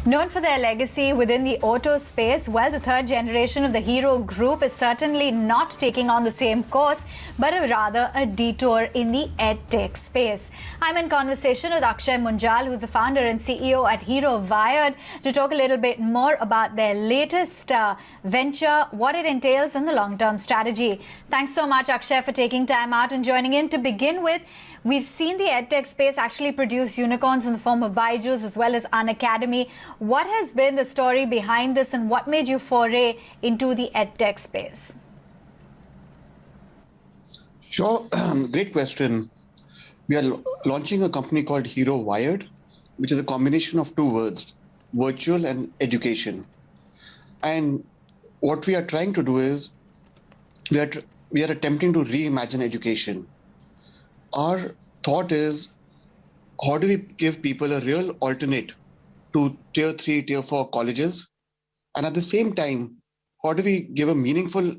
Known for their legacy within the auto space, well, the third generation of the Hero Group is certainly not taking on the same course, but rather a detour in the edtech space. I'm in conversation with Akshay Munjal, who's the founder and CEO at Hero VIRED, to talk a little bit more about their latest venture, what it entails, and the long-term strategy. Thanks so much, Akshay, for taking time out and joining in. To begin with, we've seen the edtech space actually produce unicorns in the form of Byju's as well as Unacademy. What has been the story behind this, and what made you foray into the edtech space? Sure, great question. We are launching a company called Hero VIRED, which is a combination of two words, virtual and education. And what we are trying to do is we are attempting to reimagine education. Our thought is, how do we give people a real alternate to tier 3, tier 4 colleges? And at the same time, how do we give a meaningful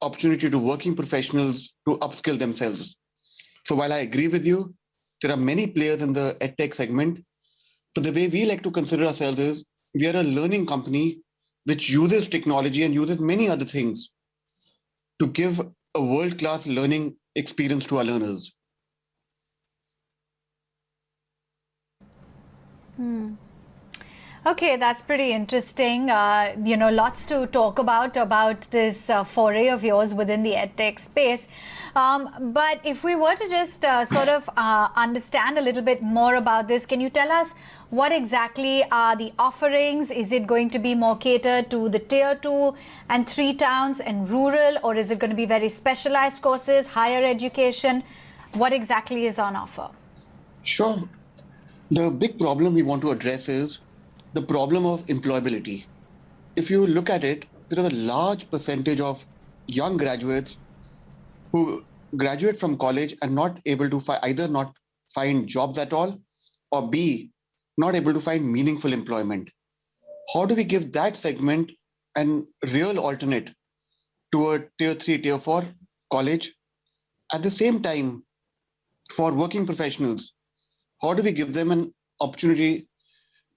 opportunity to working professionals to upskill themselves? So while I agree with you, there are many players in the edtech segment, but the way we like to consider ourselves is we are a learning company which uses technology and uses many other things to give a world-class learning experience to our learners. Okay, that's pretty interesting. Lots to talk about this foray of yours within the edtech space. But if we were to just understand a little bit more about this, can you tell us what exactly are the offerings? Is it going to be more catered to the tier 2 and 3 towns and rural, or is it going to be very specialized courses, higher education? What exactly is on offer? Sure. The big problem we want to address is the problem of employability. If you look at it, there is a large percentage of young graduates who graduate from college and not able to either not find jobs at all, or B, not able to find meaningful employment. How do we give that segment an real alternate to a tier 3, tier 4 college? At the same time, for working professionals, how do we give them an opportunity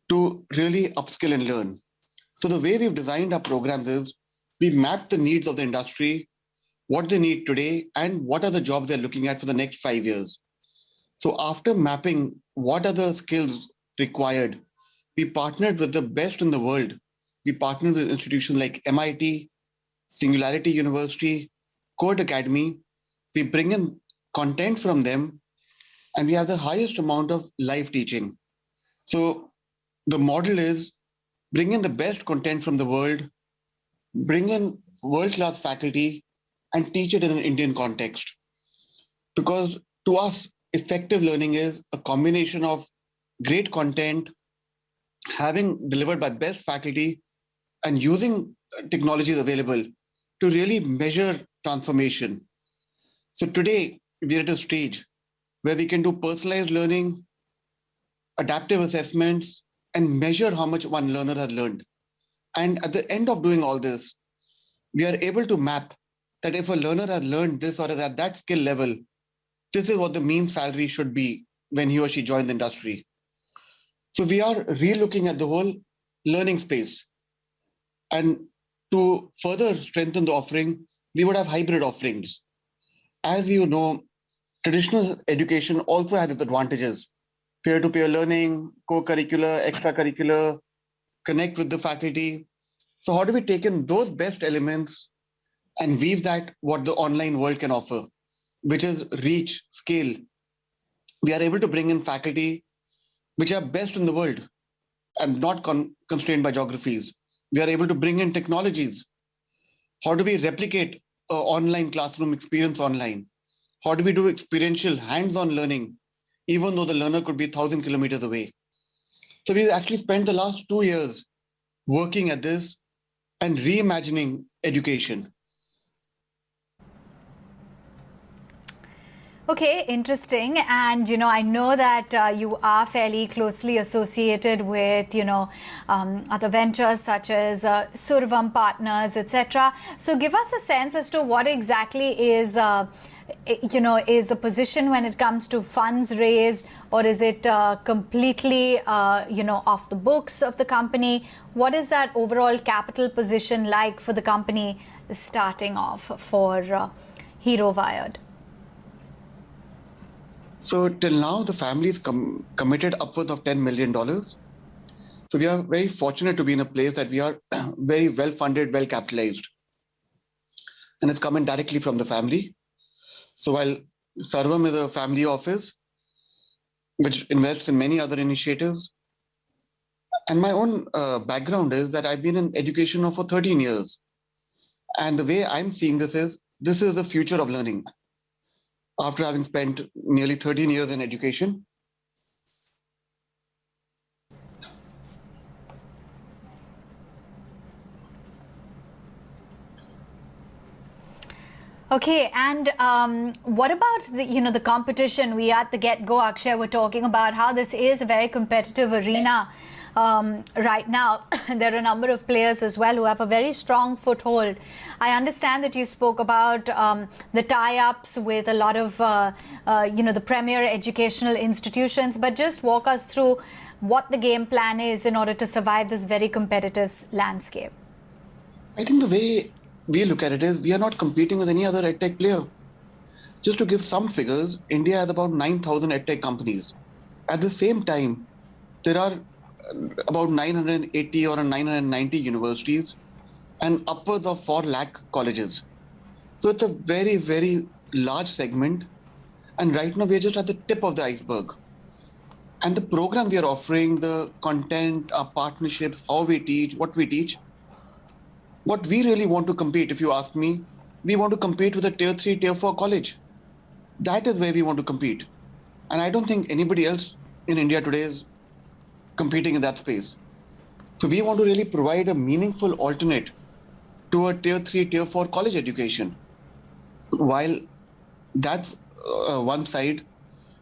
to really upskill and learn? So the way we've designed our programs is we map the needs of the industry, what they need today, and what are the jobs they're looking at for the next 5 years. So after mapping what are the skills required, we partnered with the best in the world. We partnered with institutions like MIT, Singularity University, Codecademy. We bring in content from them, and we have the highest amount of live teaching. So the model is bring in the best content from the world, bring in world-class faculty, and teach it in an Indian context. Because to us, effective learning is a combination of great content, having delivered by best faculty, and using technologies available to really measure transformation. So today, we're at a stage where we can do personalized learning, adaptive assessments, and measure how much one learner has learned. And at the end of doing all this, we are able to map that if a learner has learned this or is at that skill level, this is what the mean salary should be when he or she joins the industry. So we are re-looking at the whole learning space. And to further strengthen the offering, we would have hybrid offerings. As you know, traditional education also has its advantages. Peer-to-peer learning, co-curricular, extracurricular, connect with the faculty. So how do we take in those best elements and weave that what the online world can offer, which is reach, scale? We are able to bring in faculty which are best in the world and not constrained by geographies. We are able to bring in technologies. How do we replicate an online classroom experience online? How do we do experiential hands-on learning, even though the learner could be 1,000 kilometers away? So we actually spent the last 2 years working at this and reimagining education. Okay, interesting. And, I know that you are fairly closely associated with, other ventures such as Survam Partners, etc. So give us a sense as to what exactly is is a position when it comes to funds raised, or is it completely, off the books of the company? What is that overall capital position like for the company starting off for Hero VIRED? So till now, the family is committed upwards of $10 million. So we are very fortunate to be in a place that we are very well funded, well capitalized. And it's coming directly from the family. So while Sarvam is a family office, which invests in many other initiatives, and my own background is that I've been in education now for 13 years. And the way I'm seeing this is the future of learning. After having spent nearly 13 years in education. Okay, and what about the competition? We at the get-go, Akshay, were talking about how this is a very competitive arena right now. There are a number of players as well who have a very strong foothold. I understand that you spoke about the tie-ups with a lot of the premier educational institutions, but just walk us through what the game plan is in order to survive this very competitive landscape. I think the way we look at it is we are not competing with any other edtech player. Just to give some figures, India has about 9,000 edtech companies. At the same time, there are about 980 or 990 universities and upwards of 4 lakh colleges. So it's a very, very large segment. And right now, we're just at the tip of the iceberg. And the program we are offering, the content, our partnerships, how we teach, what we teach, what we really want to compete, if you ask me, we want to compete with a tier 3, tier 4 college. That is where we want to compete. And I don't think anybody else in India today is competing in that space. So we want to really provide a meaningful alternate to a tier 3, tier 4 college education. While that's one side,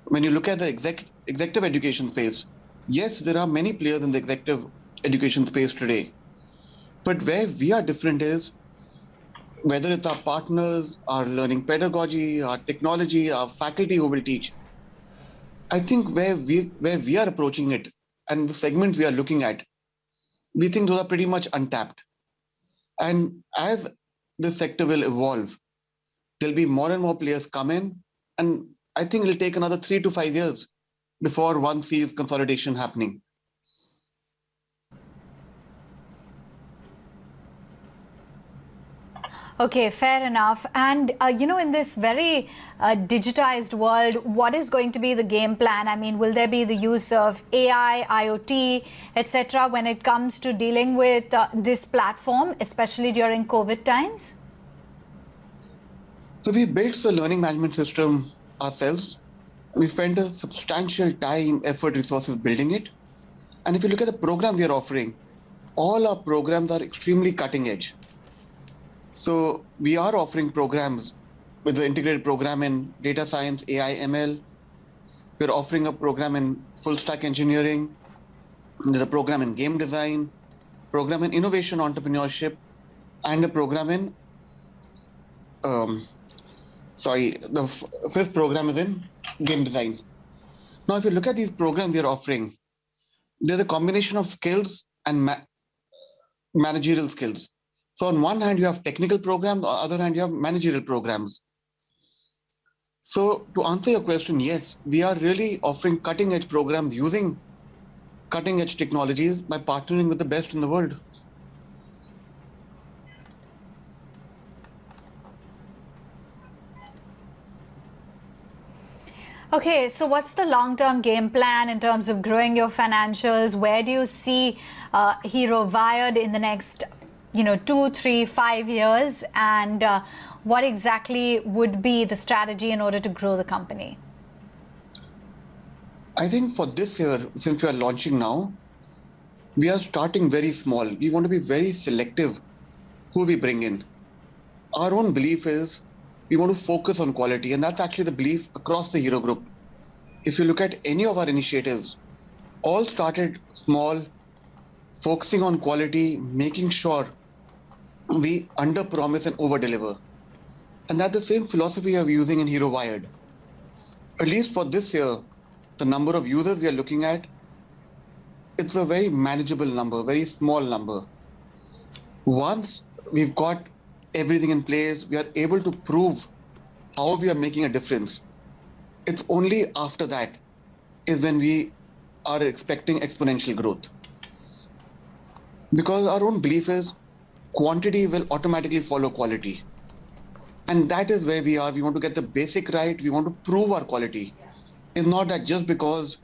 when you look at the executive education space, yes, there are many players in the executive education space today. But where we are different is whether it's our partners, our learning pedagogy, our technology, our faculty who will teach. I think where we are approaching it and the segment we are looking at, we think those are pretty much untapped. And as this sector will evolve, there'll be more and more players come in. And I think it'll take another 3 to 5 years before one sees consolidation happening. Okay, fair enough. And, in this very digitized world, what is going to be the game plan? I mean, will there be the use of AI, IoT, etc., when it comes to dealing with this platform, especially during COVID times? So we built the learning management system ourselves. We spent a substantial time, effort, resources building it. And if you look at the program we are offering, all our programs are extremely cutting edge. So we are offering programs with the integrated program in data science, AI, ML. We're offering a program in full stack engineering. There's a program in game design, program in innovation entrepreneurship, and a program in, the fifth program is in game design. Now, if you look at these programs we're offering, there's a combination of skills and managerial skills. So on one hand, you have technical programs, on the other hand, you have managerial programs. So to answer your question, yes, we are really offering cutting edge programs using cutting edge technologies by partnering with the best in the world. Okay, so what's the long-term game plan in terms of growing your financials? Where do you see Hero VIRED in the next 2, 3, 5 years, and what exactly would be the strategy in order to grow the company? I think for this year, since we are launching now, we are starting very small. We want to be very selective who we bring in. Our own belief is we want to focus on quality, and that's actually the belief across the Hero Group. If you look at any of our initiatives, all started small, focusing on quality, making sure we under-promise and over-deliver. And that's the same philosophy we are using in Hero Wired. At least for this year, the number of users we are looking at, it's a very manageable number, very small number. Once we've got everything in place, we are able to prove how we are making a difference. It's only after that is when we are expecting exponential growth. Because our own belief is quantity will automatically follow quality. And that is where we are. We want to get the basic right. We want to prove our quality. It's not that just because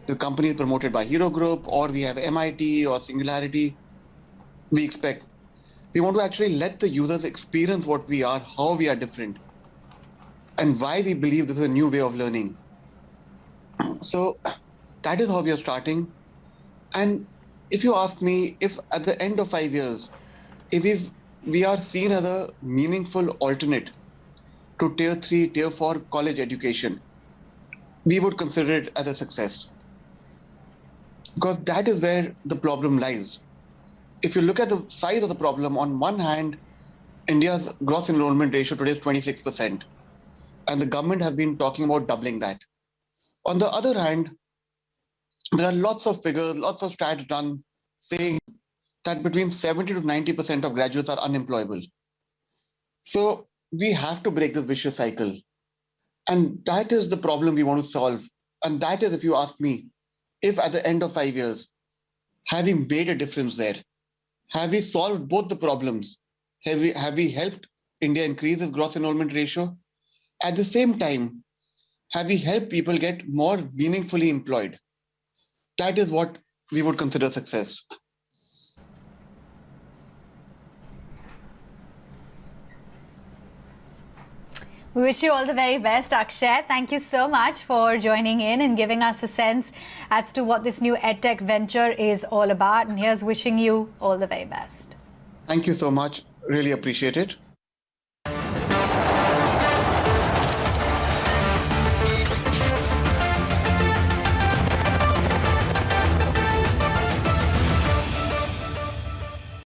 the company is promoted by Hero Group or we have MIT or Singularity, we expect. We want to actually let the users experience what we are, how we are different, and why we believe this is a new way of learning. So that is how we are starting. And if you ask me, if at the end of 5 years, if we are seen as a meaningful alternate to tier 3, tier 4 college education, we would consider it as a success. Because that is where the problem lies. If you look at the size of the problem, on one hand, India's gross enrollment ratio today is 26%, and the government has been talking about doubling that. On the other hand, there are lots of figures, lots of stats done saying that between 70 to 90% of graduates are unemployable. So we have to break this vicious cycle. And that is the problem we want to solve. And that is, if you ask me, if at the end of 5 years, have we made a difference there? Have we solved both the problems? Have we helped India increase its gross enrollment ratio? At the same time, have we helped people get more meaningfully employed? That is what we would consider success. We wish you all the very best, Akshay. Thank you so much for joining in and giving us a sense as to what this new EdTech venture is all about. And here's wishing you all the very best. Thank you so much. Really appreciate it.